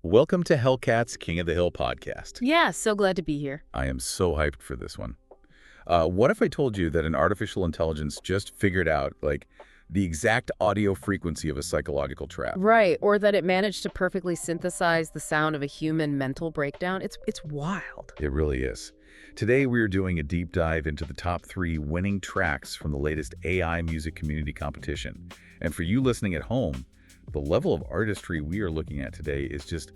Welcome to Hellcat's King of the Hill podcast. Yeah, so glad to be here. I am so hyped for this one. What if I told you that an artificial intelligence just figured out, the exact audio frequency of a psychological trap? Right, or that it managed to perfectly synthesize the sound of a human mental breakdown. It's wild. It really is. Today, we are doing a deep dive into the top 3 winning tracks from the latest AI music community competition. And for you listening at home, the level of artistry we are looking at today is just,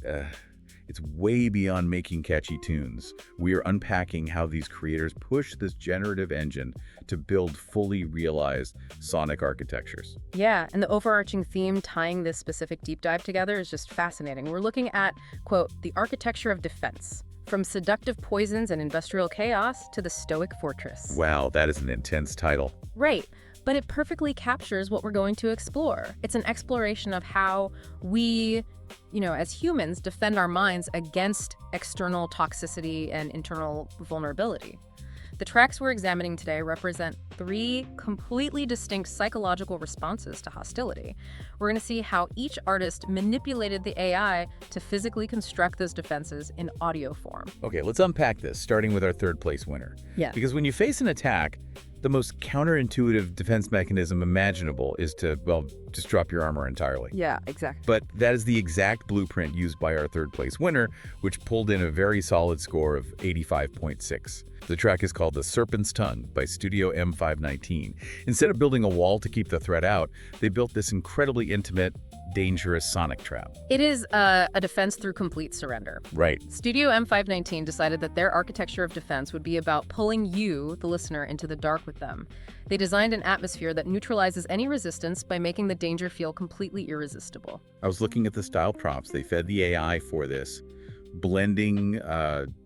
it's way beyond making catchy tunes. We are unpacking how these creators push this generative engine to build fully realized sonic architectures. Yeah, and the overarching theme tying this specific deep dive together is just fascinating. We're looking at, quote, the architecture of defense, from seductive poisons and industrial chaos to the stoic fortress. Wow, that is an intense title. Right. But it perfectly captures what we're going to explore. It's an exploration of how we, as humans, defend our minds against external toxicity and internal vulnerability. The tracks we're examining today represent 3 completely distinct psychological responses to hostility. We're going to see how each artist manipulated the AI to physically construct those defenses in audio form. Okay, let's unpack this, starting with our 3rd place winner. Yeah. Because when you face an attack, the most counterintuitive defense mechanism imaginable is to, just drop your armor entirely. Yeah, exactly. But that is the exact blueprint used by our 3rd place winner, which pulled in a very solid score of 85.6. The track is called The Serpent's Tongue by Studio M519. Instead of building a wall to keep the threat out, they built this incredibly intimate, dangerous sonic trap. It is a defense through complete surrender. Right. Studio M519 decided that their architecture of defense would be about pulling you, the listener, into the dark with them. They designed an atmosphere that neutralizes any resistance by making the danger feel completely irresistible. I was looking at the style prompts they fed the AI for this, blending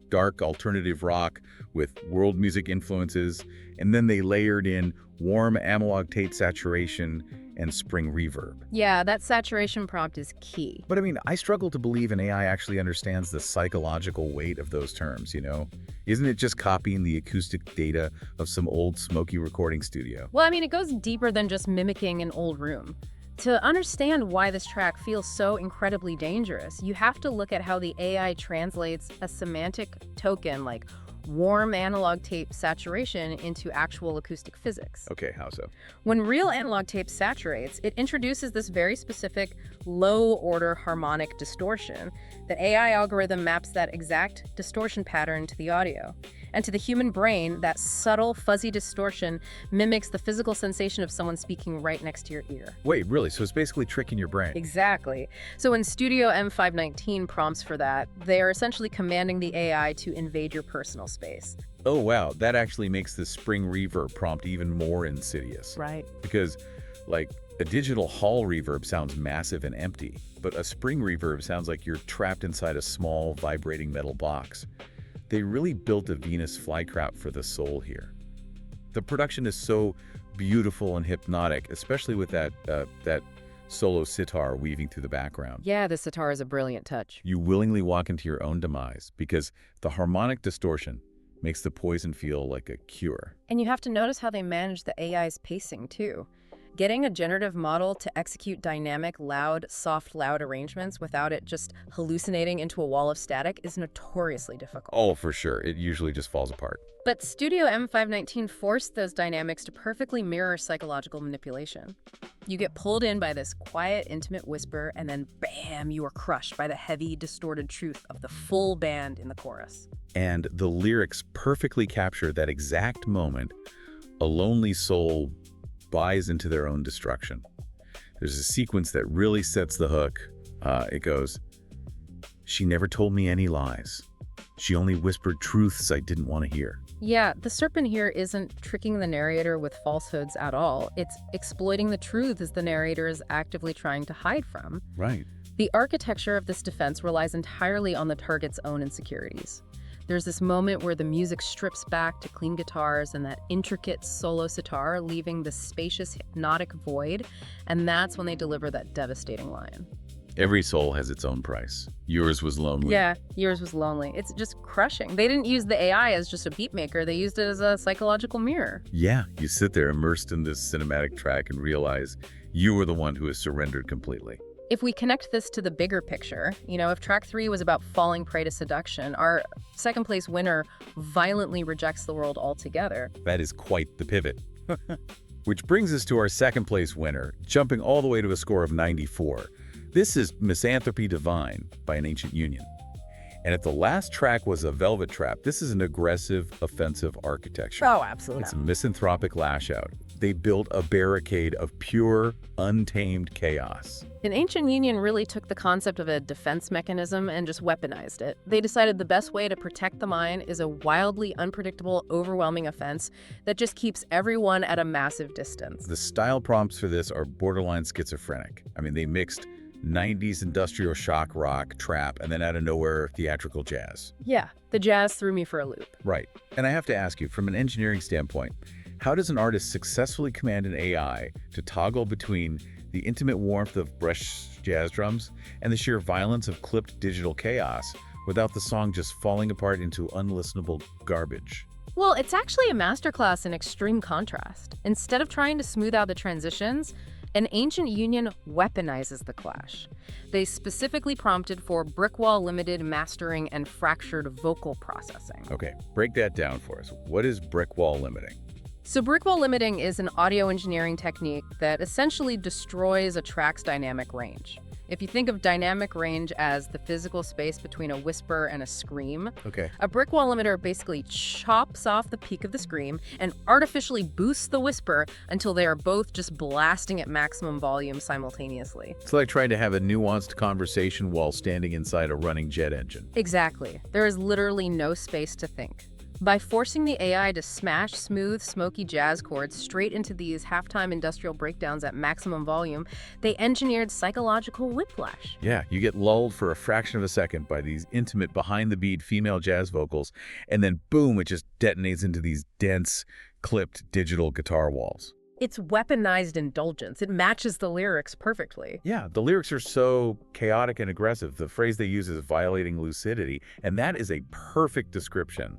dark alternative rock with world music influences, and then they layered in warm analog tape saturation and spring reverb. Yeah, that saturation prompt is key. But I struggle to believe an AI actually understands the psychological weight of those terms, Isn't it just copying the acoustic data of some old smoky recording studio? Well, it goes deeper than just mimicking an old room. To understand why this track feels so incredibly dangerous, you have to look at how the AI translates a semantic token like warm analog tape saturation into actual acoustic physics. Okay, how so? When real analog tape saturates, it introduces this very specific low-order harmonic distortion. The AI algorithm maps that exact distortion pattern to the audio. And to the human brain, that subtle, fuzzy distortion mimics the physical sensation of someone speaking right next to your ear. Wait, really? So it's basically tricking your brain? Exactly. So when Studio M519 prompts for that, they are essentially commanding the AI to invade your personal space. Oh, wow. That actually makes the spring reverb prompt even more insidious. Right. Because, a digital hall reverb sounds massive and empty, but a spring reverb sounds like you're trapped inside a small, vibrating metal box. They really built a Venus flytrap for the soul here. The production is so beautiful and hypnotic, especially with that solo sitar weaving through the background. Yeah, the sitar is a brilliant touch. You willingly walk into your own demise because the harmonic distortion makes the poison feel like a cure. And you have to notice how they manage the AI's pacing, too. Getting a generative model to execute dynamic, loud, soft, loud arrangements without it just hallucinating into a wall of static is notoriously difficult. Oh, for sure. It usually just falls apart. But Studio M519 forced those dynamics to perfectly mirror psychological manipulation. You get pulled in by this quiet, intimate whisper, and then bam, you are crushed by the heavy, distorted truth of the full band in the chorus. And the lyrics perfectly capture that exact moment a lonely soul buys into their own destruction. There's a sequence that really sets the hook. It goes, "She never told me any lies. She only whispered truths I didn't want to hear." Yeah, the serpent here isn't tricking the narrator with falsehoods at all. It's exploiting the truths the narrator is actively trying to hide from. Right. The architecture of this defense relies entirely on the target's own insecurities. There's this moment where the music strips back to clean guitars and that intricate solo sitar, leaving the spacious, hypnotic void, and that's when they deliver that devastating line. Every soul has its own price. Yours was lonely. Yeah, yours was lonely. It's just crushing. They didn't use the AI as just a beat maker. They used it as a psychological mirror. Yeah, you sit there immersed in this cinematic track and realize you were the one who has surrendered completely. If we connect this to the bigger picture, if track 3 was about falling prey to seduction, our second place winner violently rejects the world altogether. That is quite the pivot. Which brings us to our second place winner, jumping all the way to a score of 94. This is Misanthropy Divine by An Ancient Union. And if the last track was a velvet trap, this is an aggressive, offensive architecture. Oh, absolutely. It's a misanthropic lash-out. They built a barricade of pure, untamed chaos. An Ancient Union really took the concept of a defense mechanism and just weaponized it. They decided the best way to protect the mind is a wildly unpredictable, overwhelming offense that just keeps everyone at a massive distance. The style prompts for this are borderline schizophrenic. I mean, they mixed 90s industrial shock rock, trap, and then out of nowhere, theatrical jazz. Yeah, the jazz threw me for a loop. Right. And I have to ask you, from an engineering standpoint, how does an artist successfully command an AI to toggle between the intimate warmth of brushed jazz drums and the sheer violence of clipped digital chaos without the song just falling apart into unlistenable garbage? Well, it's actually a masterclass in extreme contrast. Instead of trying to smooth out the transitions, An Ancient Union weaponizes the clash. They specifically prompted for brick wall limited mastering and fractured vocal processing. Okay, break that down for us. What is brick wall limiting? So brick wall limiting is an audio engineering technique that essentially destroys a track's dynamic range. If you think of dynamic range as the physical space between a whisper and a scream, Okay. a brick wall limiter basically chops off the peak of the scream and artificially boosts the whisper until they are both just blasting at maximum volume simultaneously. It's like trying to have a nuanced conversation while standing inside a running jet engine. Exactly. There is literally no space to think. By forcing the AI to smash smooth, smoky jazz chords straight into these halftime industrial breakdowns at maximum volume, they engineered psychological whiplash. Yeah, you get lulled for a fraction of a second by these intimate, behind-the-beat female jazz vocals, and then boom, it just detonates into these dense, clipped digital guitar walls. It's weaponized indulgence. It matches the lyrics perfectly. Yeah, the lyrics are so chaotic and aggressive. The phrase they use is violating lucidity, and that is a perfect description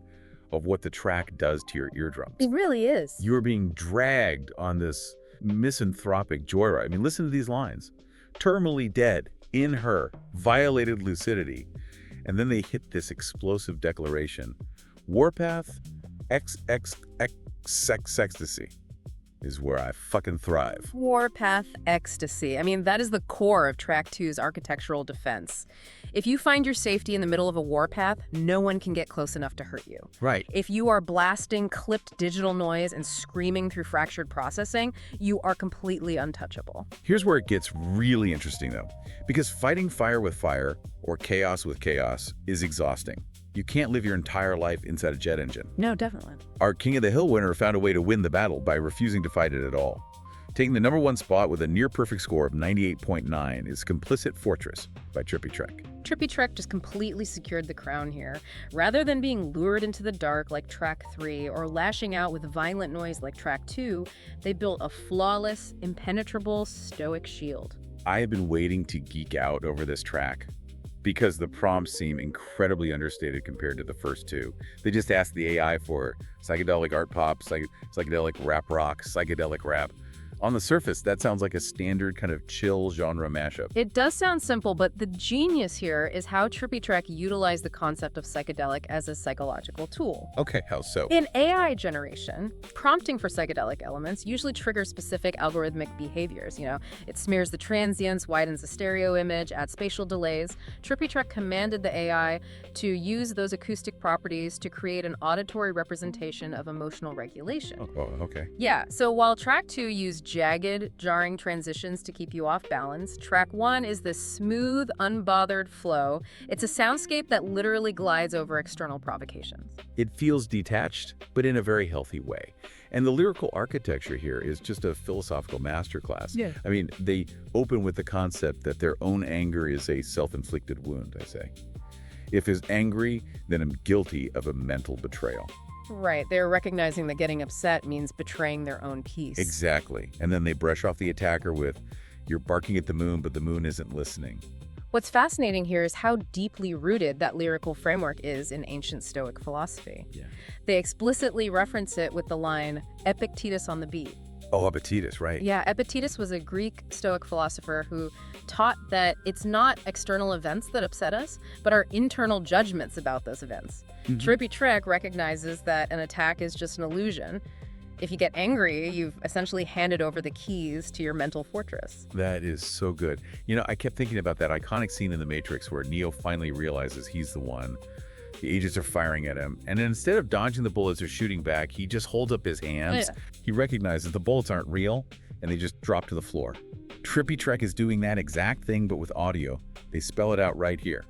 of what the track does to your eardrums. It really is. You're being dragged on this misanthropic joyride. I mean, listen to these lines. Terminally dead, in her, violated lucidity. And then they hit this explosive declaration. Warpath, ecstasy is where I fucking thrive. Warpath ecstasy. I mean, that is the core of track 2's architectural defense. If you find your safety in the middle of a warpath, no one can get close enough to hurt you. Right. If you are blasting clipped digital noise and screaming through fractured processing, you are completely untouchable. Here's where it gets really interesting, though, because fighting fire with fire or chaos with chaos is exhausting. You can't live your entire life inside a jet engine. No, definitely. Our King of the Hill winner found a way to win the battle by refusing to fight it at all. Taking the #1 spot with a near-perfect score of 98.9 is Complicit Fortress by Trippy. Trippy just completely secured the crown here. Rather than being lured into the dark like track 3 or lashing out with violent noise like track 2, they built a flawless, impenetrable, stoic shield. I have been waiting to geek out over this track because the prompts seem incredibly understated compared to the first two. They just asked the AI for psychedelic art pop, psychedelic rap rock, psychedelic rap. On the surface, that sounds like a standard kind of chill genre mashup. It does sound simple, but the genius here is how Trippy utilized the concept of psychedelic as a psychological tool. Okay, how so? In AI generation, prompting for psychedelic elements usually triggers specific algorithmic behaviors. It smears the transients, widens the stereo image, adds spatial delays. Trippy commanded the AI to use those acoustic properties to create an auditory representation of emotional regulation. Oh, okay. Yeah, so while track 2 used jagged, jarring transitions to keep you off balance, track 1 is this smooth, unbothered flow. It's a soundscape that literally glides over external provocations. It feels detached, but in a very healthy way. And the lyrical architecture here is just a philosophical masterclass. Yeah. I mean, they open with the concept that their own anger is a self-inflicted wound, I say. If is angry, then I'm guilty of a mental betrayal. Right, they're recognizing that getting upset means betraying their own peace. Exactly. And then they brush off the attacker with, you're barking at the moon, but the moon isn't listening. What's fascinating here is how deeply rooted that lyrical framework is in ancient Stoic philosophy. Yeah. They explicitly reference it with the line, Epictetus on the beat. Oh, Epictetus, right. Yeah, Epictetus was a Greek Stoic philosopher who taught that it's not external events that upset us, but our internal judgments about those events. Trippy recognizes that an attack is just an illusion. If you get angry, you've essentially handed over the keys to your mental fortress. That is so good. You know, I kept thinking about that iconic scene in The Matrix where Neo finally realizes he's the one. The agents are firing at him, and instead of dodging the bullets or shooting back, he just holds up his hands. Oh, yeah. He recognizes the bullets aren't real, and they just drop to the floor. Trippy is doing that exact thing, but with audio. They spell it out right here.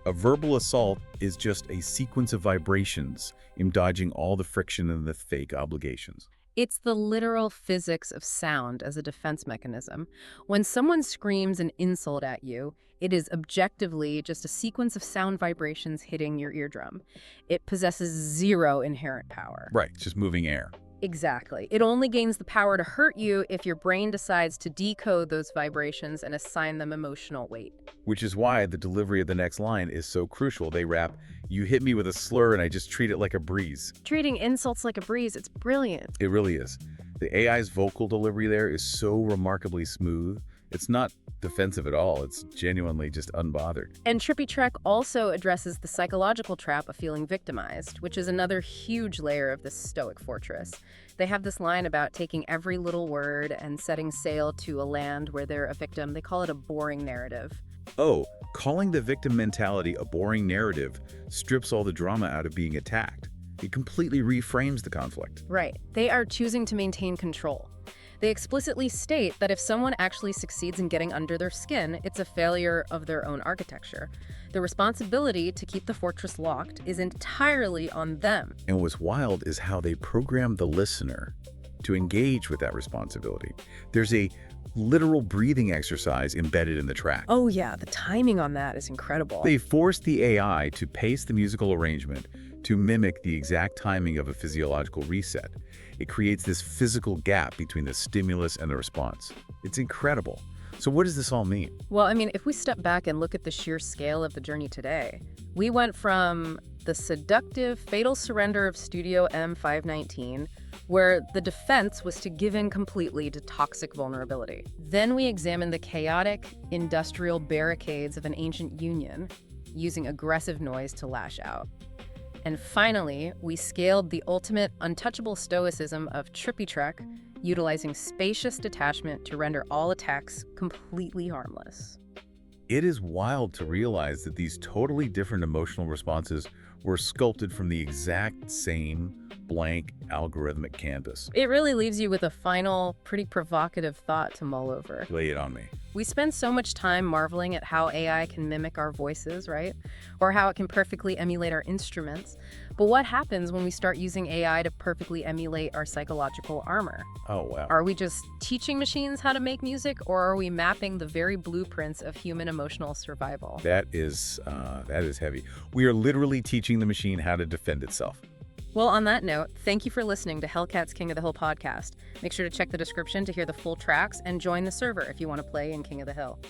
A verbal assault is just a sequence of vibrations in dodging all the friction and the fake obligations. It's the literal physics of sound as a defense mechanism. When someone screams an insult at you, it is objectively just a sequence of sound vibrations hitting your eardrum. It possesses zero inherent power. Right, it's just moving air. Exactly. It only gains the power to hurt you if your brain decides to decode those vibrations and assign them emotional weight. Which is why the delivery of the next line is so crucial. They rap, "You hit me with a slur and I just treat it like a breeze." Treating insults like a breeze, it's brilliant. It really is. The AI's vocal delivery there is so remarkably smooth. It's not defensive at all. It's genuinely just unbothered. And Trippy also addresses the psychological trap of feeling victimized, which is another huge layer of this Stoic fortress. They have this line about taking every little word and setting sail to a land where they're a victim. They call it a boring narrative. Oh, calling the victim mentality a boring narrative strips all the drama out of being attacked. It completely reframes the conflict. Right. They are choosing to maintain control. They explicitly state that if someone actually succeeds in getting under their skin, it's a failure of their own architecture. The responsibility to keep the fortress locked is entirely on them. And what's wild is how they program the listener to engage with that responsibility. There's a literal breathing exercise embedded in the track. Oh yeah, the timing on that is incredible. They force the AI to pace the musical arrangement to mimic the exact timing of a physiological reset. It creates this physical gap between the stimulus and the response. It's incredible. So what does this all mean? Well, I mean, if we step back and look at the sheer scale of the journey today, we went from the seductive, fatal surrender of Studio M519, where the defense was to give in completely to toxic vulnerability. Then we examined the chaotic, industrial barricades of an ancient union, using aggressive noise to lash out. And finally, we scaled the ultimate untouchable stoicism of Trippy, utilizing spacious detachment to render all attacks completely harmless. It is wild to realize that these totally different emotional responses were sculpted from the exact same blank algorithmic canvas. It really leaves you with a final, pretty provocative thought to mull over. Lay it on me. We spend so much time marveling at how AI can mimic our voices, right? Or how it can perfectly emulate our instruments. But what happens when we start using AI to perfectly emulate our psychological armor? Oh, wow. Are we just teaching machines how to make music, or are we mapping the very blueprints of human emotional survival? That is heavy. We are literally teaching the machine how to defend itself. Well, on that note, thank you for listening to Hellcat's King of the Hill podcast. Make sure to check the description to hear the full tracks and join the server if you want to play in King of the Hill.